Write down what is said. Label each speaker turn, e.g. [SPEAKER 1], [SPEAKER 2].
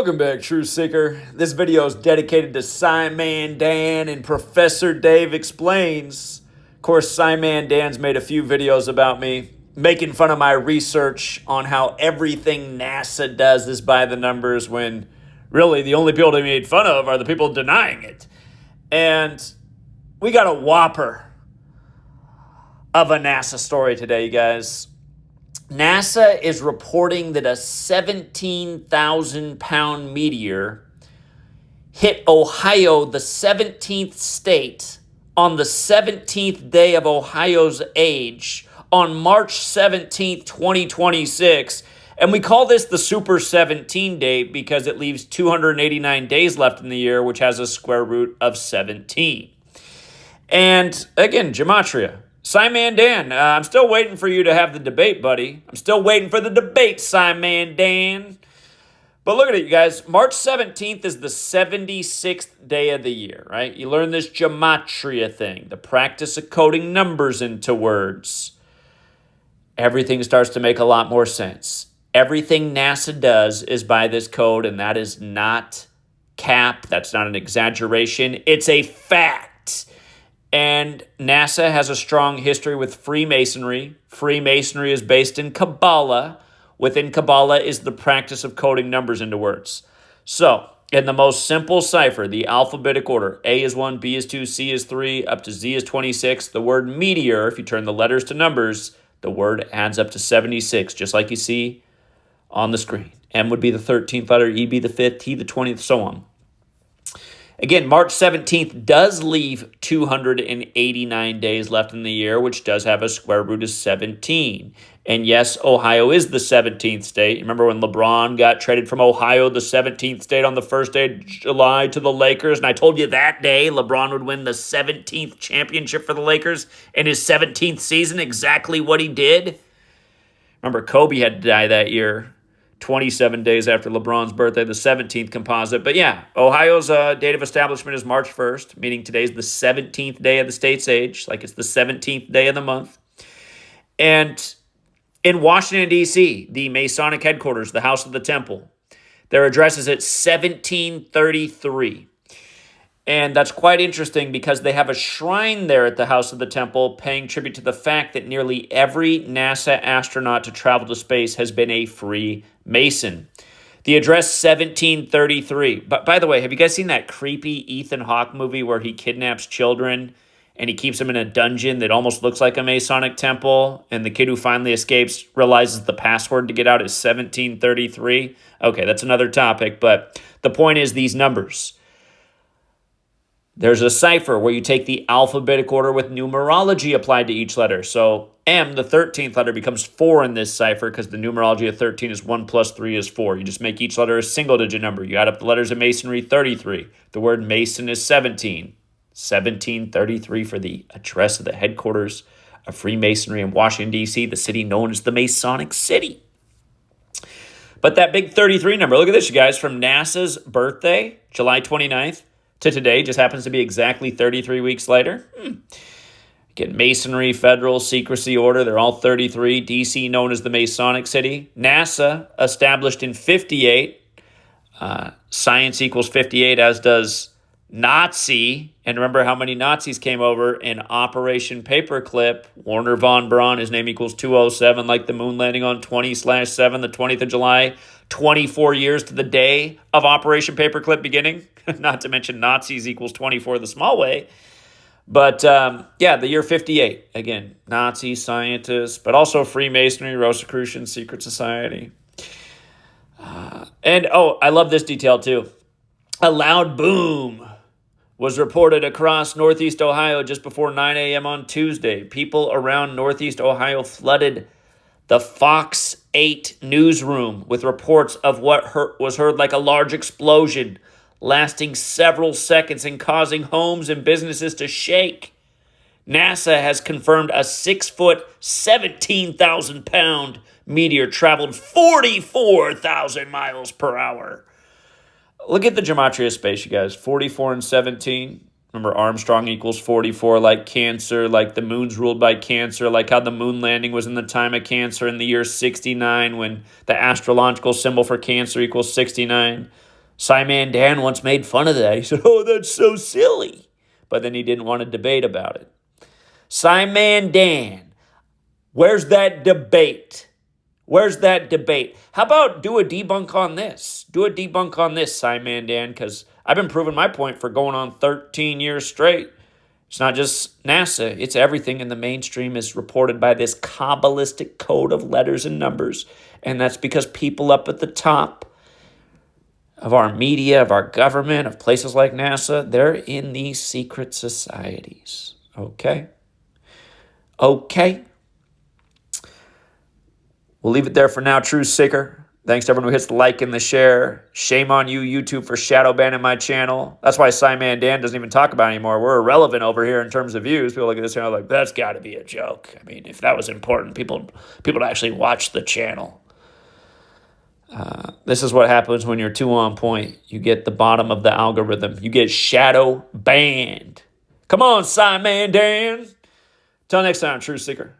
[SPEAKER 1] Welcome back, True Seeker. This video is dedicated to Simon Dan and Professor Dave Explains. Of course, Simon Dan's made a few videos about me, making fun of my research on how everything NASA does is by the numbers, when really the only people to be made fun of are the people denying it. And we got a whopper of a NASA story today, you guys. NASA is reporting that a 17,000-pound meteor hit Ohio, the 17th state, on the 17th day of Ohio's age on March 17th, 2026. And we call this the Super 17 date because it leaves 289 days left in the year, which has a square root of 17. And again, Gematria. Simon Dan, I'm still waiting for you to have the debate, buddy. I'm still waiting for the debate, Simon Dan. But look at it, you guys. March 17th is the 76th day of the year, right? You learn this gematria thing, the practice of coding numbers into words. Everything starts to make a lot more sense. Everything NASA does is by this code, and that is not cap. That's not an exaggeration. It's a fact. And NASA has a strong history with Freemasonry. Freemasonry is based in Kabbalah. Within Kabbalah is the practice of coding numbers into words. So, in the most simple cipher, the alphabetic order, A is 1, B is 2, C is 3, up to Z is 26, the word meteor, if you turn the letters to numbers, the word adds up to 76, just like you see on the screen. M would be the 13th letter, E be the 5th, T the 20th, so on. Again, March 17th does leave 289 days left in the year, which does have a square root of 17. And yes, Ohio is the 17th state. Remember when LeBron got traded from Ohio, the 17th state, on the first day of July to the Lakers? And I told you that day LeBron would win the 17th championship for the Lakers in his 17th season, exactly what he did. Remember, Kobe had to die that year. 27 days after LeBron's birthday, the 17th composite. But yeah, Ohio's date of establishment is March 1st, meaning today's the 17th day of the state's age, like it's the 17th day of the month. And in Washington, D.C., the Masonic headquarters, the House of the Temple, their address is at 1733. And that's quite interesting because they have a shrine there at the House of the Temple paying tribute to the fact that nearly every NASA astronaut to travel to space has been a Freemason. The address 1733. But by the way, have you guys seen that creepy Ethan Hawke movie where he kidnaps children and he keeps them in a dungeon that almost looks like a Masonic temple, and the kid who finally escapes realizes the password to get out is 1733? Okay, that's another topic, but the point is these numbers. There's a cipher where you take the alphabetic order with numerology applied to each letter. So M, the 13th letter, becomes 4 in this cipher because the numerology of 13 is 1 plus 3 is 4. You just make each letter a single-digit number. You add up the letters of Masonry, 33. The word Mason is 17. 1733 for the address of the headquarters of Freemasonry in Washington, D.C., the city known as the Masonic City. But that big 33 number, look at this, you guys, from NASA's birthday, July 29th, to today, just happens to be exactly 33 weeks later. Again, Masonry, Federal, Secrecy Order, they're all 33. D.C. known as the Masonic City. NASA, established in 58. Science equals 58, as does Nazi. And remember how many Nazis came over in Operation Paperclip. Werner von Braun, his name equals 207, like the moon landing on 20/7, the 20th of July. 24 years to the day of Operation Paperclip beginning. Not to mention Nazis equals 24 the small way. But yeah, the year 58. Again, Nazi scientists, but also Freemasonry, Rosicrucian, Secret Society. And I love this detail too. A loud boom was reported across Northeast Ohio just before 9 a.m. on Tuesday. People around Northeast Ohio flooded the Fox 8 newsroom with reports of what was heard like a large explosion lasting several seconds and causing homes and businesses to shake. NASA has confirmed a 6-foot, 17,000-pound meteor traveled 44,000 miles per hour. Look at the gematria space, you guys. 44 and 17. Remember, Armstrong equals 44, like Cancer, like the moon's ruled by Cancer, like how the moon landing was in the time of Cancer in the year 69 when the astrological symbol for Cancer equals 69. Simon Dan once made fun of that. He said, oh, that's so silly. But then he didn't want to debate about it. Simon Dan, where's that debate? Where's that debate? How about do a debunk on this? Do a debunk on this, Simon Dan, because I've been proving my point for going on 13 years straight. It's not just NASA. It's everything in the mainstream is reported by this Kabbalistic code of letters and numbers. And that's because people up at the top of our media, of our government, of places like NASA, they're in these secret societies. Okay? Okay? We'll leave it there for now, Truth Seeker. Thanks to everyone who hits the like and the share. Shame on you, YouTube, for shadow banning my channel. That's why Simon Dan doesn't even talk about it anymore. We're irrelevant over here in terms of views. People look at this channel like, that's got to be a joke. I mean, if that was important, people would actually watch the channel. This is what happens when you're too on point. You get the bottom of the algorithm. You get shadow banned. Come on, Simon Dan. Till next time, Truth Seeker.